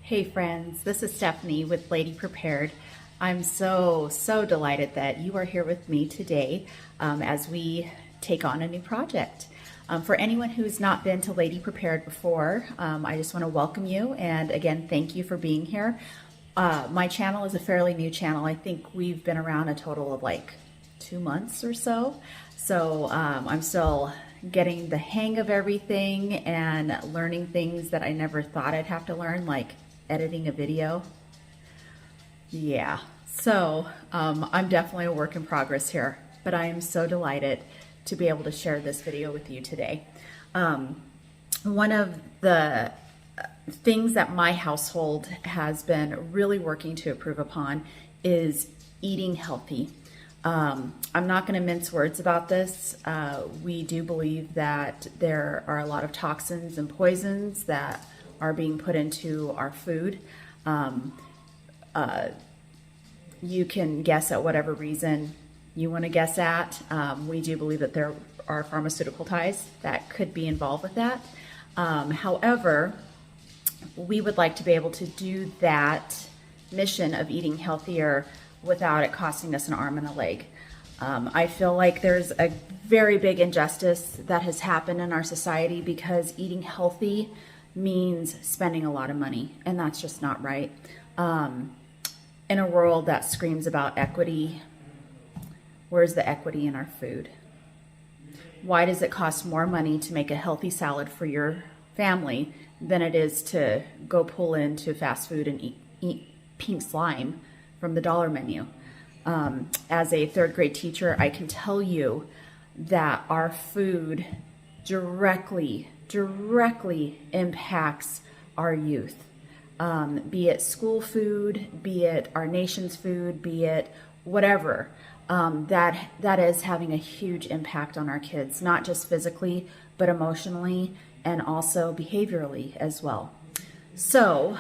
Hey friends, this is Stephanie with Lady Prepared. I'm so delighted that you are here with me today as we take on a new project. For anyone who's not been to Lady Prepared before, I just want to welcome you, and again, thank you for being here. My channel is a fairly new channel. I think we've been around a total of like 2 months or so. So I'm still getting the hang of everything and learning things that I never thought I'd have to learn, like editing a video. Yeah, so I'm definitely a work in progress here, but I am so delighted to be able to share this video with you today. One of the things that my household has been really working to improve upon is eating healthy. I'm not going to mince words about this. We do believe that there are a lot of toxins and poisons that are being put into our food. You can guess at whatever reason you want to guess at. We do believe that there are pharmaceutical ties that could be involved with that. However, we would like to be able to do that mission of eating healthier without it costing us an arm and a leg. I feel like there's a very big injustice that has happened in our society because eating healthy means spending a lot of money, and that's just not right. In a world that screams about equity, where's the equity in our food? Why does it cost more money to make a healthy salad for your family than it is to go pull into fast food and eat pink slime from the dollar menu? As a third grade teacher, I can tell you that our food directly impacts our youth. Be it school food, be it our nation's food, be it whatever, that is having a huge impact on our kids, not just physically, but emotionally and also behaviorally as well. So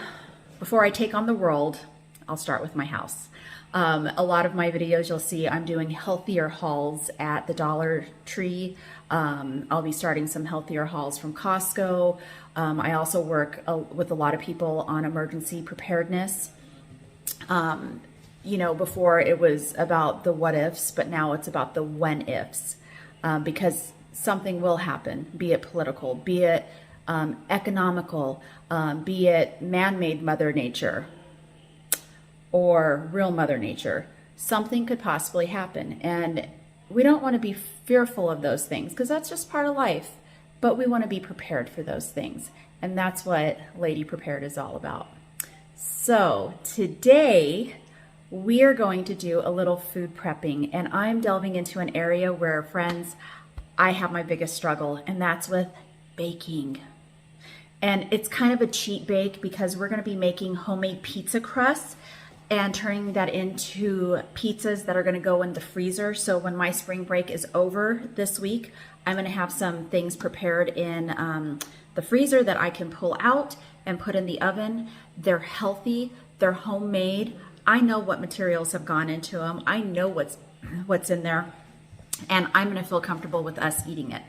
before I take on the world, I'll start with my house. A lot of my videos you'll see I'm doing healthier hauls at the Dollar Tree. I'll be starting some healthier hauls from Costco. I also work with a lot of people on emergency preparedness. You know, before it was about the what ifs, but now it's about the when ifs, because something will happen, be it political, be it economical, be it man-made Mother Nature or real Mother Nature. Something could possibly happen, and we don't want to be fearful of those things because that's just part of life, but we want to be prepared for those things, and that's what Lady Prepared is all about. So today we are going to do a little food prepping, and I'm delving into an area where, friends, I have my biggest struggle, and that's with baking. And it's kind of a cheat bake because we're going to be making homemade pizza crusts and turning that into pizzas that are going to go in the freezer. So when my spring break is over this week, I'm going to have some things prepared in the freezer that I can pull out and put in the oven. They're healthy, they're homemade. I know what materials have gone into them. I know what's in there, and I'm going to feel comfortable with us eating it.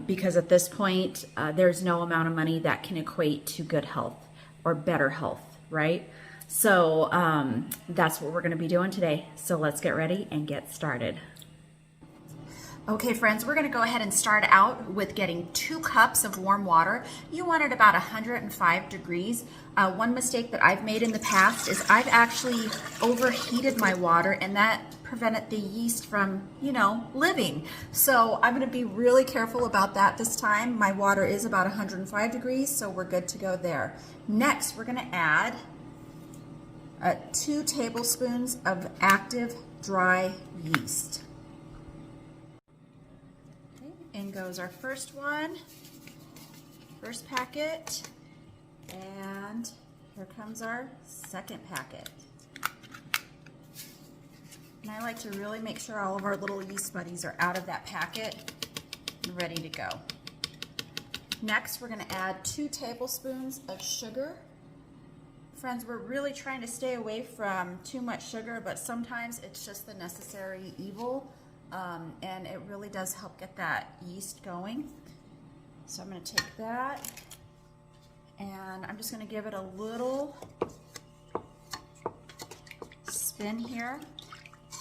Because at this point, there's no amount of money that can equate to good health or better health, right? So that's what we're going to be doing today. So let's get ready and get started. Okay, friends, we're going to go ahead and start out with getting 2 cups of warm water. You want it about 105 degrees. One mistake that I've made in the past is I've actually overheated my water, and that prevented the yeast from, living. So I'm going to be really careful about that this time. My water is about 105 degrees, so we're good to go there. Next, we're going to add 2 tablespoons of active dry yeast. Okay, in goes our first packet, and here comes our second packet. And I like to really make sure all of our little yeast buddies are out of that packet and ready to go. Next, we're going to add 2 tablespoons of sugar. Friends, we're really trying to stay away from too much sugar, but sometimes it's just the necessary evil, and it really does help get that yeast going. So I'm going to take that And I'm just gonna give it a little spin here.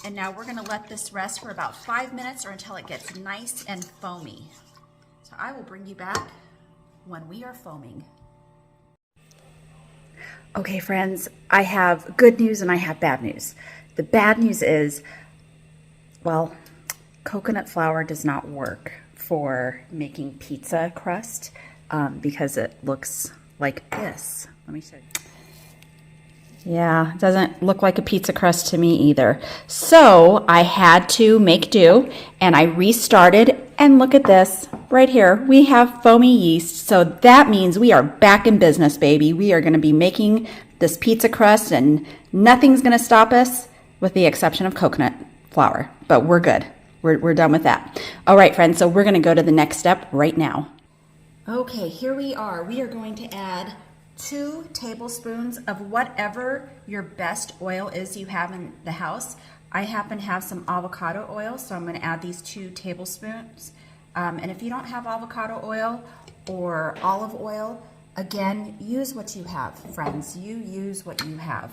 And now we're gonna let this rest for about 5 minutes or until it gets nice and foamy. So I will bring you back when we are foaming. Okay, friends, I have good news and I have bad news. The bad news is, well, coconut flour does not work for making pizza crust because it looks like this. Let me show you. Yeah, it doesn't look like a pizza crust to me either. So I had to make do and I restarted, and look at this right here. We have foamy yeast. So that means we are back in business, baby. We are gonna be making this pizza crust and nothing's gonna stop us with the exception of coconut flour, but we're good. We're done with that. All right, friends, so we're gonna go to the next step right now. Okay, here we are. We are going to add 2 tablespoons of whatever your best oil is you have in the house. I happen to have some avocado oil, so I'm gonna add these 2 tablespoons. And if you don't have avocado oil or olive oil, again, use what you have, friends. You use what you have.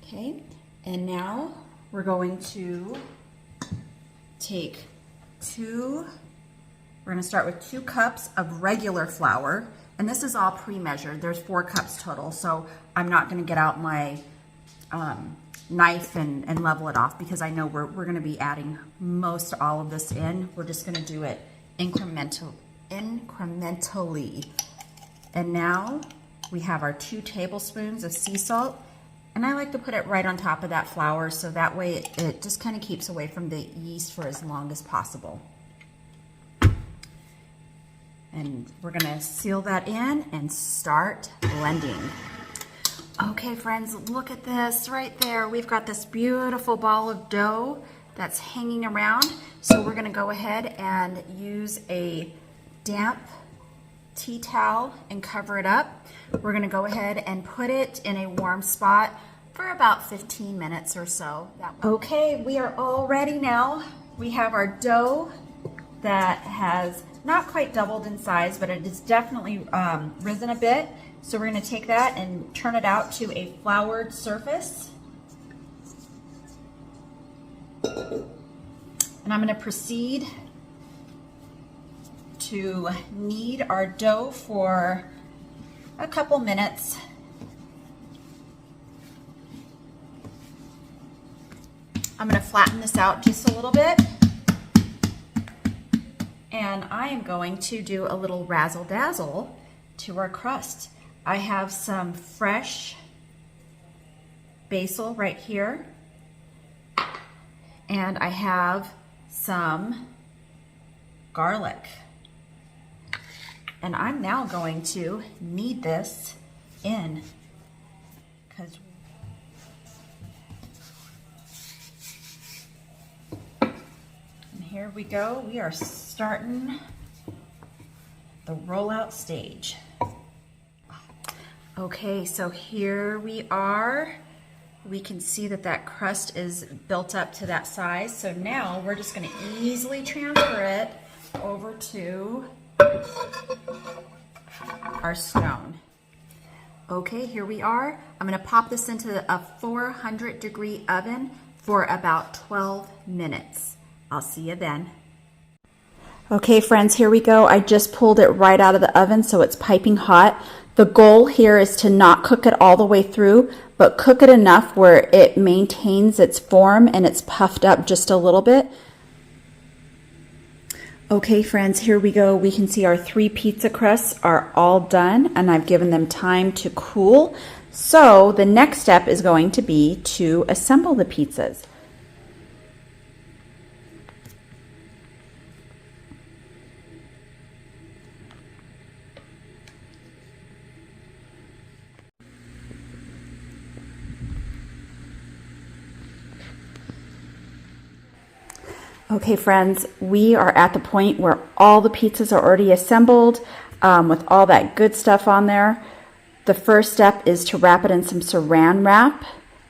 Okay, and now we're going to take we're gonna start with 2 cups of regular flour. And this is all pre-measured. There's 4 cups total, so I'm not gonna get out my knife and level it off because I know we're gonna be adding most all of this in. We're just gonna do it incrementally. And now we have our 2 tablespoons of sea salt. And I like to put it right on top of that flour so that way it just kind of keeps away from the yeast for as long as possible. And we're gonna seal that in and start blending. Okay, friends, look at this right there. We've got this beautiful ball of dough that's hanging around. So we're gonna go ahead and use a damp tea towel and cover it up. We're gonna go ahead and put it in a warm spot for about 15 minutes or so. Okay, we are all ready now. We have our dough that has not quite doubled in size, but it has definitely risen a bit. So we're gonna take that and turn it out to a floured surface. And I'm gonna proceed to knead our dough for a couple minutes. I'm gonna flatten this out just a little bit. And I am going to do a little razzle dazzle to our crust. I have some fresh basil right here. And I have some garlic. And I'm now going to knead this in. And here we go. We are starting the rollout stage. Okay, so here we are. We can see that that crust is built up to that size. So now we're just gonna easily transfer it over to our stone. Okay, here we are. I'm gonna pop this into a 400-degree oven for about 12 minutes. I'll see you then. Okay, friends, here we go. I just pulled it right out of the oven, so it's piping hot. The goal here is to not cook it all the way through, but cook it enough where it maintains its form and it's puffed up just a little bit. Okay, friends, here we go. We can see our 3 pizza crusts are all done, and I've given them time to cool. So the next step is going to be to assemble the pizzas. Okay, friends, we are at the point where all the pizzas are already assembled with all that good stuff on there. The first step is to wrap it in some saran wrap.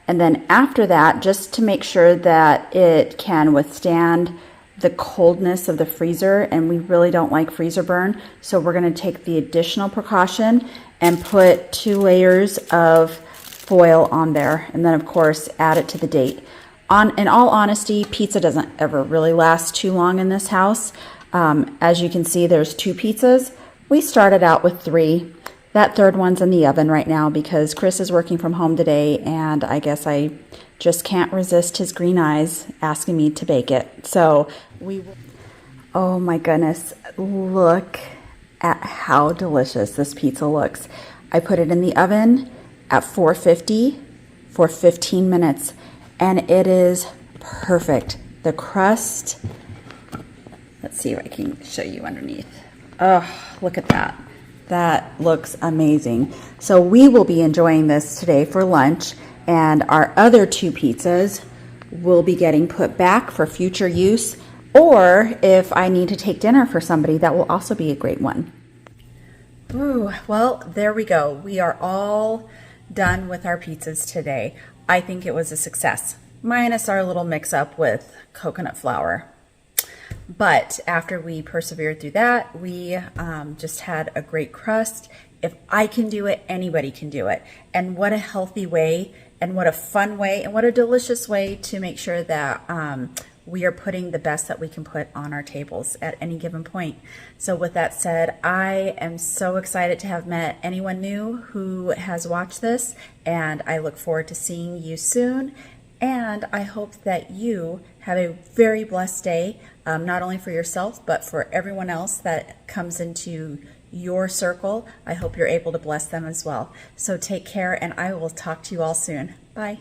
And then after that, just to make sure that it can withstand the coldness of the freezer, and we really don't like freezer burn. So we're gonna take the additional precaution and put 2 layers of foil on there. And then of course, add it to the date. In all honesty, pizza doesn't ever really last too long in this house. As you can see, there's 2 pizzas. We started out with 3. That third one's in the oven right now because Chris is working from home today, and I guess I just can't resist his green eyes asking me to bake it. So we will. Oh my goodness, look at how delicious this pizza looks. I put it in the oven at 450 for 15 minutes, and it is perfect. The crust, let's see if I can show you underneath. Oh, look at that. That looks amazing. So we will be enjoying this today for lunch, and our other 2 pizzas will be getting put back for future use, or if I need to take dinner for somebody, that will also be a great one. Ooh, well, there we go. We are all done with our pizzas today. I think it was a success, minus our little mix-up with coconut flour. But after we persevered through that, we just had a great crust. If I can do it, anybody can do it. And what a healthy way, and what a fun way, and what a delicious way to make sure that we are putting the best that we can put on our tables at any given point. So with that said, I am so excited to have met anyone new who has watched this, and I look forward to seeing you soon. And I hope that you have a very blessed day, not only for yourself, but for everyone else that comes into your circle. I hope you're able to bless them as well. So take care, and I will talk to you all soon. Bye.